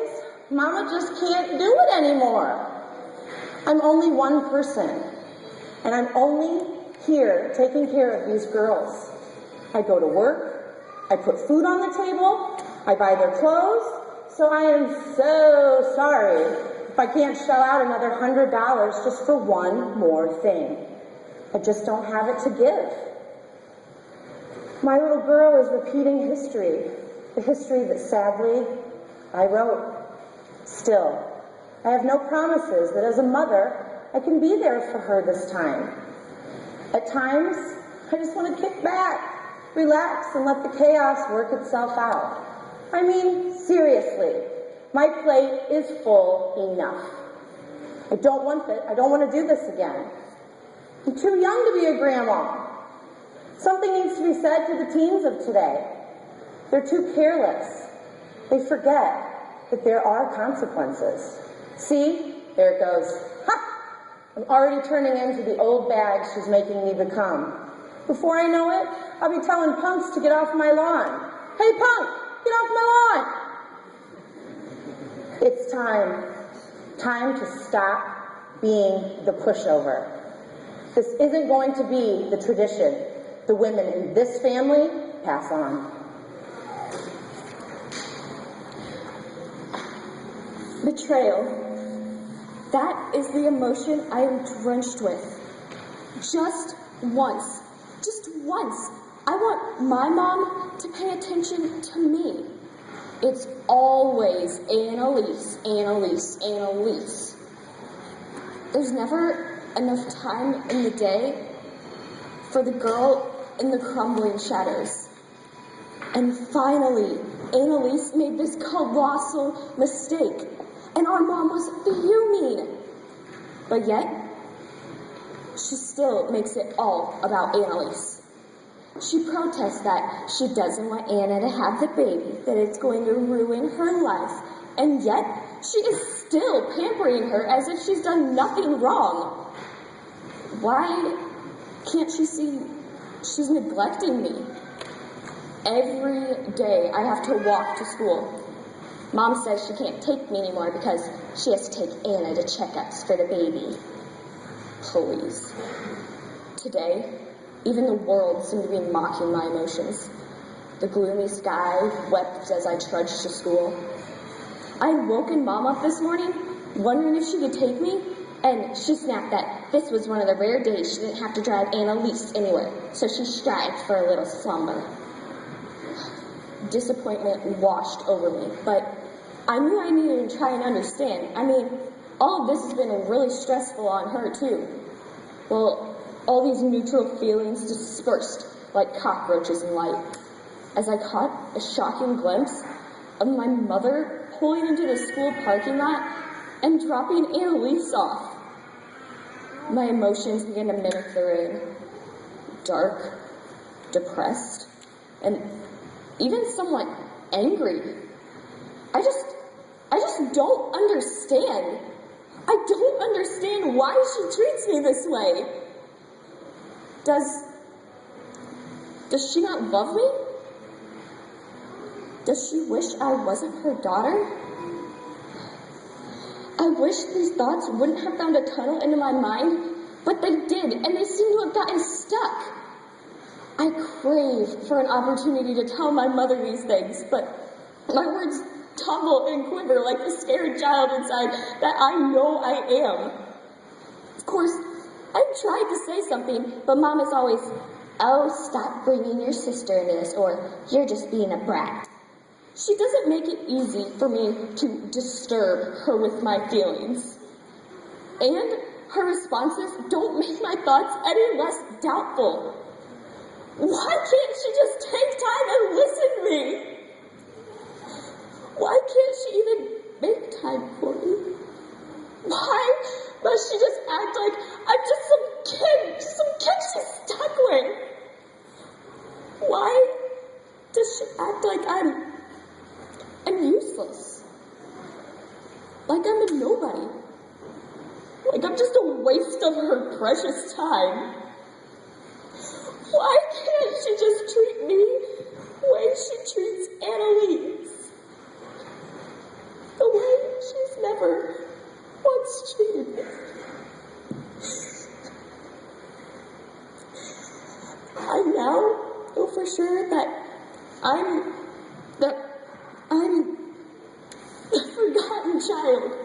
days, Mama just can't do it anymore. I'm only one person, and I'm only here taking care of these girls. I go to work, I put food on the table, I buy their clothes, so I am so sorry if I can't shell out another $100 just for one more thing. I just don't have it to give. My little girl is repeating history, the history that sadly I wrote. Still, I have no promises that as a mother, I can be there for her this time. At times, I just want to kick back, relax, and let the chaos work itself out. I mean, seriously, my plate is full enough. I don't want to do this again. I'm too young to be a grandma. Something needs to be said to the teens of today. They're too careless. They forget that there are consequences. See, there it goes. Ha! I'm already turning into the old bag she's making me become. Before I know it, I'll be telling punks to get off my lawn. Hey punk, get off my lawn! It's time to stop being the pushover. This isn't going to be the tradition the women in this family pass on. Betrayal. That is the emotion I am drenched with. Just once, I want my mom to pay attention to me. It's always Annalise, Annalise, Annalise. There's never enough time in the day for the girl in the crumbling shadows. And finally, Annalise made this colossal mistake, and our mom was fuming. But yet, she still makes it all about Annalise. She protests that she doesn't want Anna to have the baby, that it's going to ruin her life, and yet she is still pampering her as if she's done nothing wrong. Why can't she see she's neglecting me? Every day I have to walk to school. Mom says she can't take me anymore because she has to take Anna to checkups for the baby. Please. Today, even the world seemed to be mocking my emotions. The gloomy sky wept as I trudged to school. I had woken Mom up this morning, wondering if she could take me, and she snapped that this was one of the rare days she didn't have to drive Annalise anywhere, so she strived for a little slumber. Disappointment washed over me, but I knew I needed to try and understand. I mean, all of this has been really stressful on her, too. Well, all these neutral feelings dispersed like cockroaches in light as I caught a shocking glimpse of my mother pulling into the school parking lot and dropping Annalise off. My emotions began to mimic the rain. Dark, depressed, and even somewhat angry. I just don't understand. I don't understand why she treats me this way. Does she not love me? Does she wish I wasn't her daughter? I wish these thoughts wouldn't have found a tunnel into my mind, but they did, and they seem to have gotten stuck. I crave for an opportunity to tell my mother these things, but my words tumble and quiver like the scared child inside that I know I am. Of course, I've tried to say something, but Mom is always, "Oh, stop bringing your sister into this," or "You're just being a brat." She doesn't make it easy for me to disturb her with my feelings. And her responses don't make my thoughts any less doubtful. Why can't she just take time and listen to me? Why can't she even make time for me? Why must she just act like I'm just some kid she's stuck with? Why does she act like I'm useless? Like I'm a nobody? Like I'm just a waste of her precious time? Why can't she just treat me the way she treats Annalise? The never once treated me. I now know for sure that I'm the forgotten child.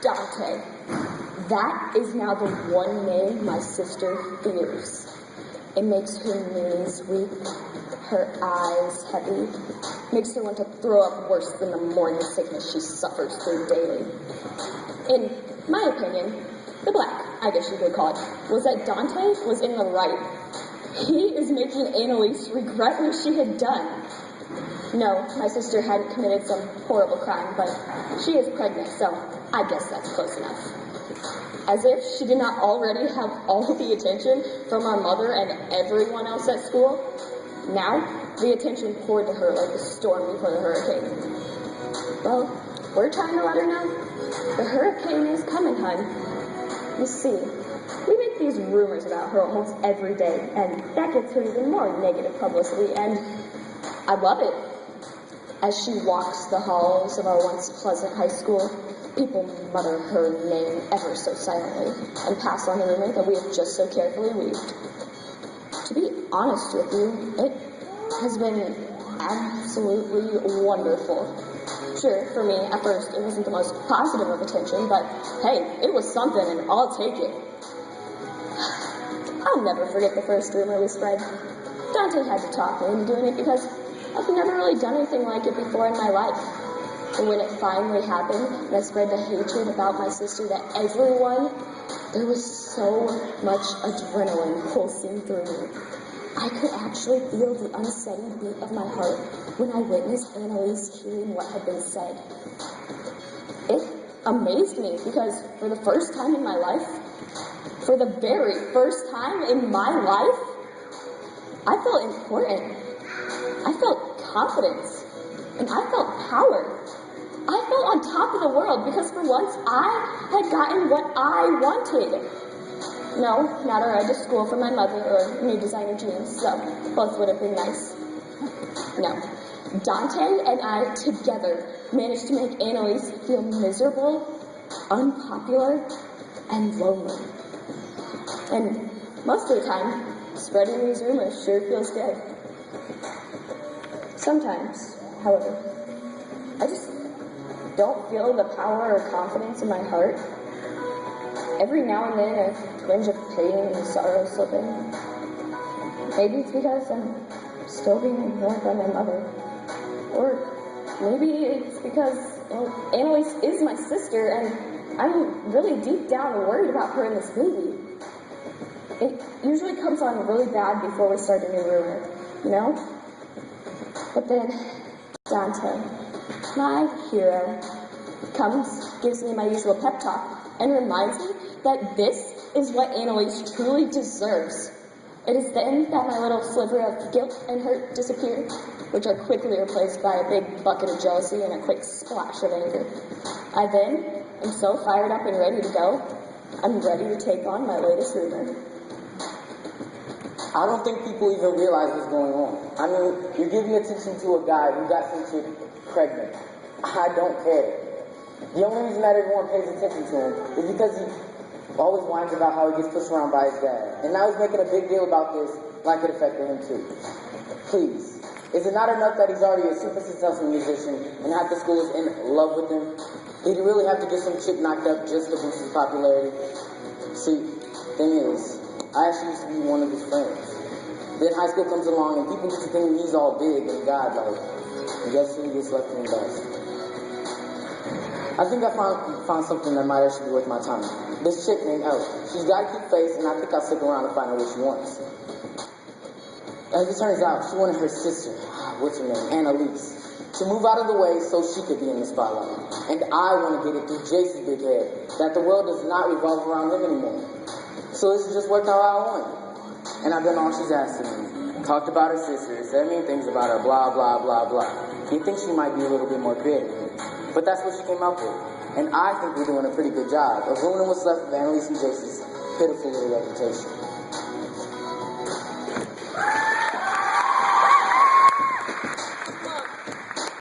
Dante. That is now the one name my sister fears. It makes her knees weak, her eyes heavy, makes her want to throw up worse than the morning sickness she suffers through daily. In my opinion, the black, I guess you could call it, was that Dante was in the right. He is making Annalise regret what she had done. No, my sister hadn't committed some horrible crime, but she is pregnant, so I guess that's close enough. As if she did not already have all the attention from our mother and everyone else at school, now the attention poured to her like a storm before the hurricane. Well, we're trying to let her know. The hurricane is coming, hun. You see, we make these rumors about her almost every day, and that gets her even more negative publicity, and I love it. As she walks the halls of our once pleasant high school, people mutter her name ever so silently and pass on the rumor that we have just so carefully weaved. To be honest with you, it has been absolutely wonderful. Sure, for me, at first, it wasn't the most positive of attention, but hey, it was something and I'll take it. I'll never forget the first rumor we spread. Dante had to talk me into doing it because I've never really done anything like it before in my life. And when it finally happened, and I spread the hatred about my sister to everyone, there was so much adrenaline pulsing through me. I could actually feel the unsteady beat of my heart when I witnessed Annalise hearing what had been said. It amazed me because for the first time in my life, for the very first time in my life, I felt important. I felt confidence. And I felt power. I felt on top of the world because for once I had gotten what I wanted. No, not a ride to school for my mother or new designer jeans, so both would have been nice. No. Dante and I together managed to make Annalise feel miserable, unpopular, and lonely. And most of the time, spreading these rumors sure feels good. Sometimes, however, I just don't feel the power or confidence in my heart. Every now and then, a twinge of pain and sorrow slip in. Maybe it's because I'm still being ignored by my mother. Or maybe it's because Annalise is my sister, and I'm really deep down worried about her and this baby. It usually comes on really bad before we start a new rumor, you know? But then Dante, my hero, comes, gives me my usual pep talk, and reminds me that this is what Annalise truly deserves. It is then that my little sliver of guilt and hurt disappear, which are quickly replaced by a big bucket of jealousy and a quick splash of anger. I then am so fired up and ready to go, I'm ready to take on my latest rumor. I don't think people even realize what's going on. I mean, you're giving attention to a guy who got some chick pregnant. I don't care. The only reason that everyone pays attention to him is because he always whines about how he gets pushed around by his dad. And now he's making a big deal about this like it affected him too. Please. Is it not enough that he's already a super successful musician and half the school is in love with him? Did he really have to get some chick knocked up just to boost his popularity? See, thing is, I actually used to be one of his friends. Then high school comes along and people get to thinking he's all big and godlike. And guess who gets left in the dust? I think I found something that might actually be worth my time. This chick named Ella. She's got a cute face, and I think I'll stick around and find out what she wants. As it turns out, she wanted her sister, what's her name, Annalise, to move out of the way so she could be in the spotlight. And I want to get it through Jason's big head that the world does not revolve around him anymore. So this just worked out how I wanted. And I've done all she's asked of me. Talked about her sister, said mean things about her, blah, blah, blah, blah. You think she might be a little bit more creative. But that's what she came up with. And I think we're doing a pretty good job of ruining what's left of Annalise and Jason's pitiful little reputation.